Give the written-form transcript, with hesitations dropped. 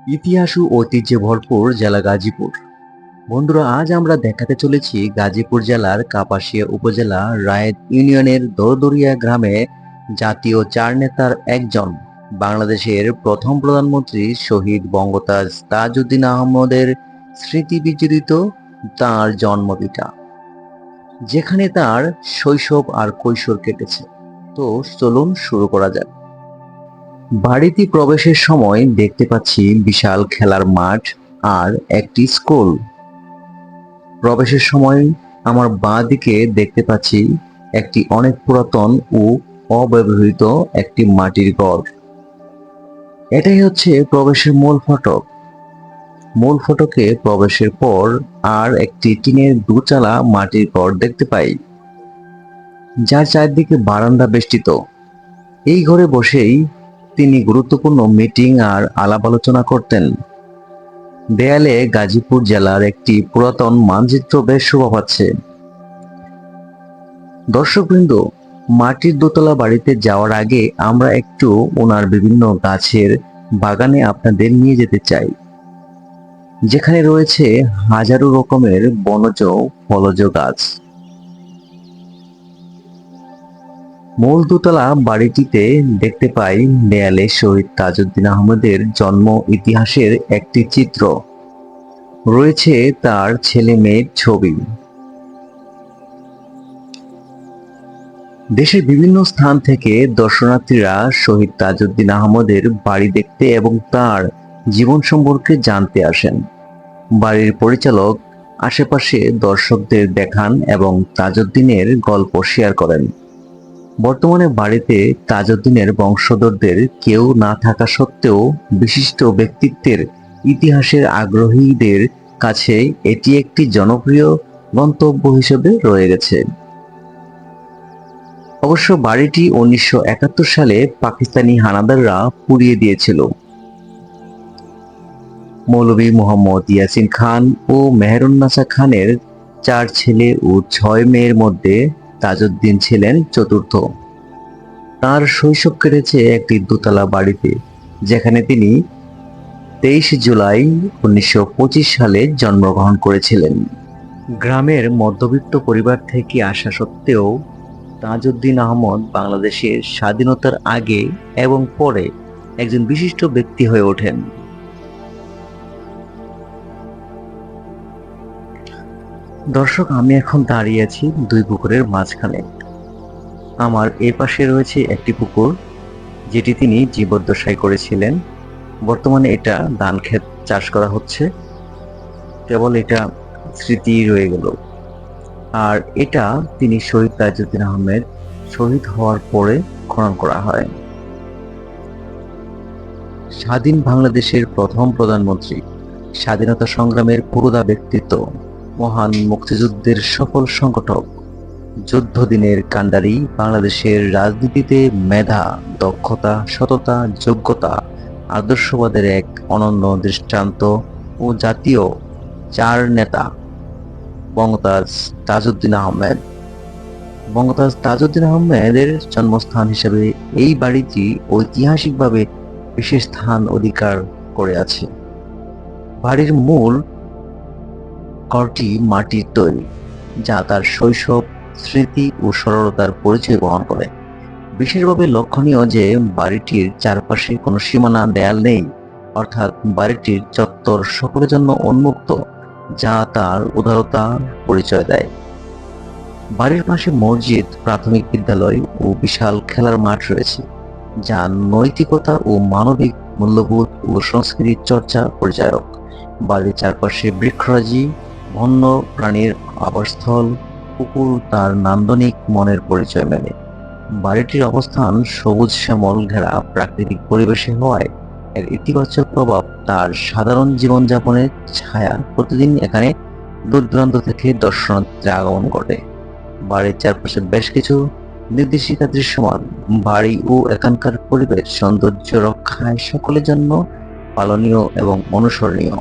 ইতিহাস ও ঐতিহ্যে ভরপুর জেলা গাজীপুর। বন্ধুরা, আজ আমরা দেখাতে চলেছি গাজীপুর জেলার কাপাসিয়া উপজেলা রায়েত ইউনিয়নের দরদরিয়া গ্রামে জাতীয় চার নেতার একজন, বাংলাদেশের প্রথম প্রধানমন্ত্রী শহীদ বঙ্গতাজ তাজউদ্দিন আহমদের স্মৃতি বিজড়িত তাঁর জন্মভিটা, যেখানে তার শৈশব আর কৈশোর কেটেছে। তো চলুন শুরু করা যাক। বাড়িতে প্রবেশের সময় দেখতে পাচ্ছি বিশাল খেলার মাঠ আর একটি স্কুল। প্রবেশের সময় আমার বাঁ দিকে দেখতে পাচ্ছি একটি অনেক পুরাতন ও অব্যবহৃত একটি মাটির ঘর। এটাই হচ্ছে প্রবেশের মূল ফটক। মূল ফটকে প্রবেশের পর আর একটি টিনের দুচালা মাটির ঘর দেখতে পাই, যার চারদিকে বারান্দা বেষ্টিত। এই ঘরে বসেই তিনি গুরুত্বপূর্ণ মিটিং আর আলাপ আলোচনা করতেন। দেয়ালে গাজীপুর জেলার একটি পুরাতন মানচিত্র বেশ শোভা পাচ্ছে। দর্শকবৃন্দ, মাটির দোতলা বাড়িতে যাওয়ার আগে আমরা একটু ওনার বিভিন্ন গাছের বাগানে আপনাদের নিয়ে যেতে চাই, যেখানে রয়েছে হাজারো রকমের বনজ ফলজ গাছ। মূল দোতলা বাড়িটিতে দেখতে পাই দেয়ালে শহীদ তাজউদ্দিন আহমদের জন্ম ইতিহাসের একটি চিত্র, রয়েছে তার ছেলে মেয়ের ছবি। দেশের বিভিন্ন স্থান থেকে দর্শনার্থীরা শহীদ তাজউদ্দিন আহমদের বাড়ি দেখতে এবং তার জীবন সম্পর্কে জানতে আসেন। বাড়ির পরিচালক আশেপাশে দর্শকদের দেখান এবং তাজউদ্দিনের গল্প শেয়ার করেন। বর্তমানে বাড়িতে তাজউদ্দিনের বংশধরদের কেউ না থাকা সত্ত্বেও বিশিষ্ট ব্যক্তিত্বের ইতিহাসের আগ্রহীদের কাছে এটি একটি জনপ্রিয় গন্তব্য হিসেবে রয়ে গেছে। অবশ্য বাড়িটি 1971 সালে পাকিস্তানি হানাদাররা পুড়িয়ে দিয়েছিল। মৌলভী মোহাম্মদ ইয়াসিন খান ও মেহেরুন্নেছা খানের 4 ছেলে ও 6 মেয়ের মধ্যে তাজউদ্দিন ছিলেন চতুর্থ। তার শৈশব কেটেছে একটি দোতলা বাড়িতে, যেখানে তিনি 23 জুলাই 1925 সালে জন্মগ্রহণ করেছিলেন। গ্রামের মধ্যবিত্ত পরিবার থেকে আসা সত্ত্বেও তাজউদ্দিন আহমদ বাংলাদেশের স্বাধীনতার আগে এবং পরে একজন বিশিষ্ট ব্যক্তি হয়ে ওঠেন। দর্শক, আমি এখন দাঁড়িয়ে আছি দুই পুকুরের মাঝখানে। আমার এ পাশে রয়েছে একটি পুকুর, যেটি তিনি জীবদ্দশায় করেছিলেন। বর্তমানে এটা ধান ক্ষেত চাষ করা হচ্ছে, কেবল এটা স্মৃতি রয়ে গেল। আর এটা তিনি শহীদ তাজউদ্দিন আহমেদ শহীদ হওয়ার পরে খনন করা হয়। স্বাধীন বাংলাদেশের প্রথম প্রধানমন্ত্রী, স্বাধীনতা সংগ্রামের পুরোধা ব্যক্তিত্ব, মহান মুক্তিযুদ্ধের সফল সংগঠক, যুদ্ধদিনের কান্ডারি, বাংলাদেশের রাজনীতিতে মেধা, দক্ষতা, সততা, যোগ্যতা, আদর্শবাদের এক অনন্য দৃষ্টান্ত ও জাতীয় চার নেতা বঙ্গতাজ তাজউদ্দিন আহমেদ। বঙ্গতাজ তাজউদ্দিন আহমেদের জন্মস্থান হিসেবে এই বাড়িটি ঐতিহাসিকভাবে বিশেষ স্থান অধিকার করে আছে। বাড়ির মূল ঘরটি মাটির তৈরি, যা তার শৈশব, স্মৃতি ও সরলতার পরিচয় বহন করে। বিশেষভাবে লক্ষণীয় যে বাড়িটির চারপাশে কোনো সীমানা দেয়াল নেই, অর্থাৎ বাড়িটির চত্বর সকলের জন্য উন্মুক্ত, যা তার উদারতার পরিচয় দেয়। বাড়ির পাশে মসজিদ, প্রাথমিক বিদ্যালয় ও বিশাল খেলার মাঠ রয়েছে, যা নৈতিকতা ও মানবিক মূল্যবোধ ও সংস্কৃতির চর্চা পরিচায়ক। বাড়ির চারপাশে বৃক্ষরাজি, বন্য প্রাণীর আবাসস্থল, পুকুর তার নান্দনিক মনের পরিচয় মেলে। বাড়িটির অবস্থান সবুজ শ্যামল ঘেরা প্রাকৃতিক পরিবেশে হওয়ায় এর ইতিবাচক প্রভাব তার সাধারণ জীবনযাপনের ছায়া প্রতিদিন এখানে দূর দূরান্ত থেকে দর্শনার্থীরা আগমন ঘটে। বাড়ির চারপাশে বেশ কিছু নির্দেশিকা দৃশ্যমান। বাড়ি ও এখানকার পরিবেশ সৌন্দর্য রক্ষায় সকলের জন্য পালনীয় এবং অনুসরণীয়।